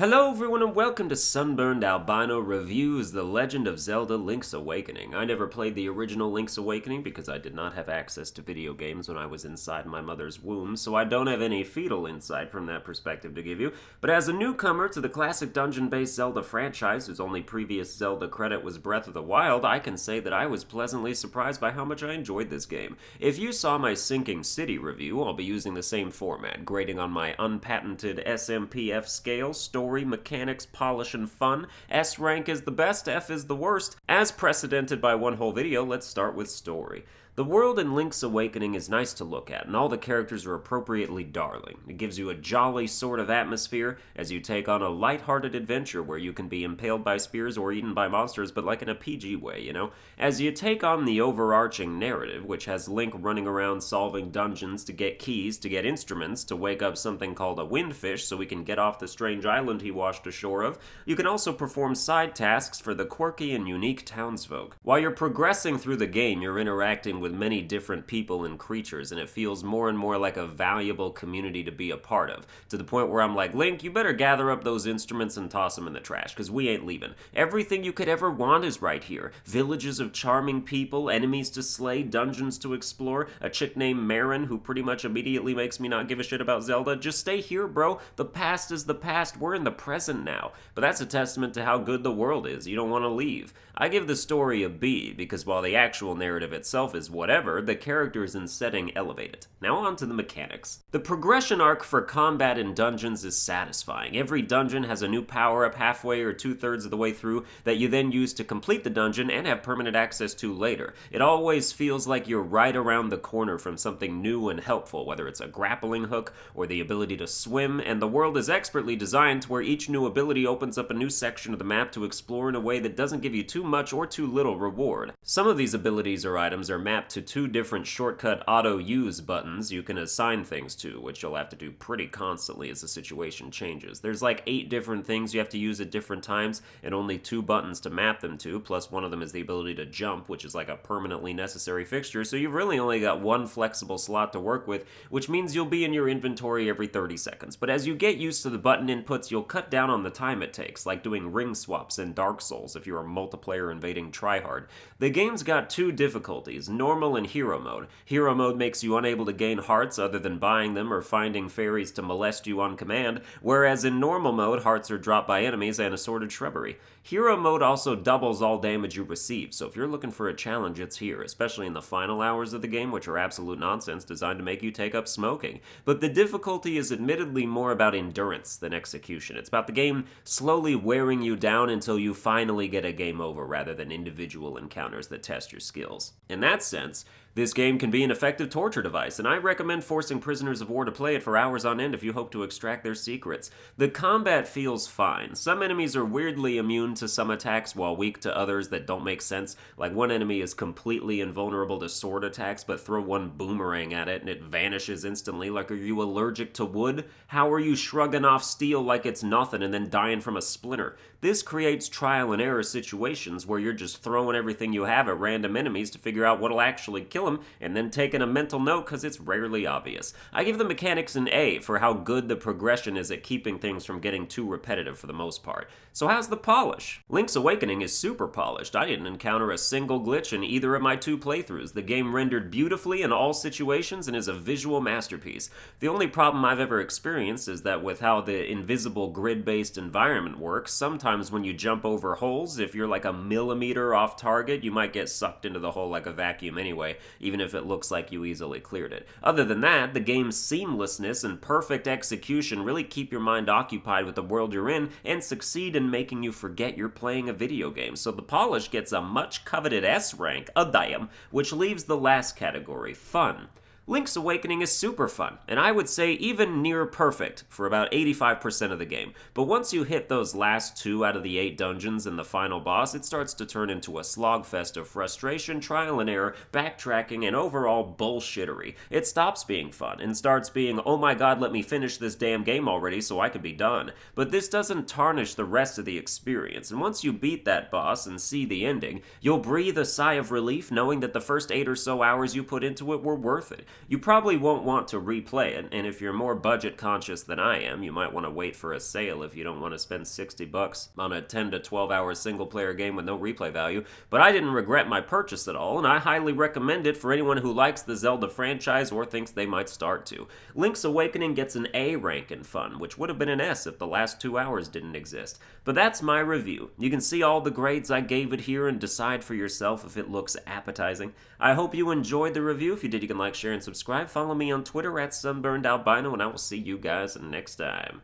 Hello everyone and welcome to Sunburned Albino Reviews The Legend of Zelda Link's Awakening. I never played the original Link's Awakening because I did not have access to video games when I was inside my mother's womb, so I don't have any fetal insight from that perspective to give you. But as a newcomer to the classic dungeon-based Zelda franchise, whose only previous Zelda credit was Breath of the Wild, I can say that I was pleasantly surprised by how much I enjoyed this game. If you saw my Sinking City review, I'll be using the same format, grading on my unpatented SMPF scale, story, mechanics, polish, and fun. S rank is the best, F is the worst. As precedented by one whole video, let's start with story. The world in Link's Awakening is nice to look at, and all the characters are appropriately darling. It gives you a jolly sort of atmosphere as you take on a light-hearted adventure where you can be impaled by spears or eaten by monsters, but like in a PG way, you know? As you take on the overarching narrative, which has Link running around solving dungeons to get keys, to get instruments, to wake up something called a windfish so we can get off the strange island he washed ashore of, you can also perform side tasks for the quirky and unique townsfolk. While you're progressing through the game, you're interacting with many different people and creatures, and it feels more and more like a valuable community to be a part of, to the point where I'm like, Link, you better gather up those instruments and toss them in the trash, because we ain't leaving. Everything you could ever want is right here. Villages of charming people, enemies to slay, dungeons to explore, a chick named Marin who pretty much immediately makes me not give a shit about Zelda. Just stay here, bro. The past is the past. We're in the present now. But that's a testament to how good the world is. You don't want to leave. I give the story a B, because while the actual narrative itself is whatever, the characters and setting elevate it. Now on to the mechanics. The progression arc for combat in dungeons is satisfying. Every dungeon has a new power-up halfway or two-thirds of the way through that you then use to complete the dungeon and have permanent access to later. It always feels like you're right around the corner from something new and helpful, whether it's a grappling hook or the ability to swim, and the world is expertly designed to where each new ability opens up a new section of the map to explore in a way that doesn't give you too much or too little reward. Some of these abilities or items are mapped to two different shortcut auto-use buttons you can assign things to, which you'll have to do pretty constantly as the situation changes. There's like 8 different things you have to use at different times, and only 2 buttons to map them to, plus one of them is the ability to jump, which is like a permanently necessary fixture, so you've really only got one flexible slot to work with, which means you'll be in your inventory every 30 seconds. But as you get used to the button inputs, you'll cut down on the time it takes, like doing ring swaps in Dark Souls if you're a multiplayer invading tryhard. The game's got 2 difficulties, normal and hero mode. Hero mode makes you unable to gain hearts other than buying them or finding fairies to molest you on command, whereas in normal mode, hearts are dropped by enemies and assorted shrubbery. Hero mode also doubles all damage you receive, so if you're looking for a challenge, it's here, especially in the final hours of the game, which are absolute nonsense designed to make you take up smoking. But the difficulty is admittedly more about endurance than execution. It's about the game slowly wearing you down until you finally get a game over, rather than individual encounters that test your skills. In that sense, this game can be an effective torture device, and I recommend forcing prisoners of war to play it for hours on end if you hope to extract their secrets. The combat feels fine. Some enemies are weirdly immune to some attacks while weak to others that don't make sense. Like one enemy is completely invulnerable to sword attacks, but throw one boomerang at it and it vanishes instantly. Like, are you allergic to wood? How are you shrugging off steel like it's nothing and then dying from a splinter? This creates trial and error situations where you're just throwing everything you have at random enemies to figure out what'll actually kill them, and then taking a mental note because it's rarely obvious. I give the mechanics an A for how good the progression is at keeping things from getting too repetitive for the most part. So how's the polish? Link's Awakening is super polished. I didn't encounter a single glitch in either of my 2 playthroughs. The game rendered beautifully in all situations and is a visual masterpiece. The only problem I've ever experienced is that with how the invisible grid-based environment works, sometimes when you jump over holes, if you're like a millimeter off target, you might get sucked into the hole like a vacuum anyway, even if it looks like you easily cleared it. Other than that, the game's seamlessness and perfect execution really keep your mind occupied with the world you're in and succeed in making you forget you're playing a video game. So the polish gets a much coveted S rank, a damn, which leaves the last category, fun. Link's Awakening is super fun, and I would say even near perfect for about 85% of the game. But once you hit those last 2 out of the 8 dungeons and the final boss, it starts to turn into a slogfest of frustration, trial and error, backtracking, and overall bullshittery. It stops being fun and starts being, oh my god, let me finish this damn game already so I can be done. But this doesn't tarnish the rest of the experience, and once you beat that boss and see the ending, you'll breathe a sigh of relief knowing that the first 8 or so hours you put into it were worth it. You probably won't want to replay it, and if you're more budget conscious than I am, you might want to wait for a sale if you don't want to spend $60 on a 10 to 12 hour single player game with no replay value. But I didn't regret my purchase at all, and I highly recommend it for anyone who likes the Zelda franchise or thinks they might start to. Link's Awakening gets an A rank in fun, which would have been an S if the last 2 hours didn't exist. But that's my review. You can see all the grades I gave it here and decide for yourself if it looks appetizing. I hope you enjoyed the review. If you did, you can like, share, and subscribe. Follow me on Twitter at Sunburned Albino, and I will see you guys next time.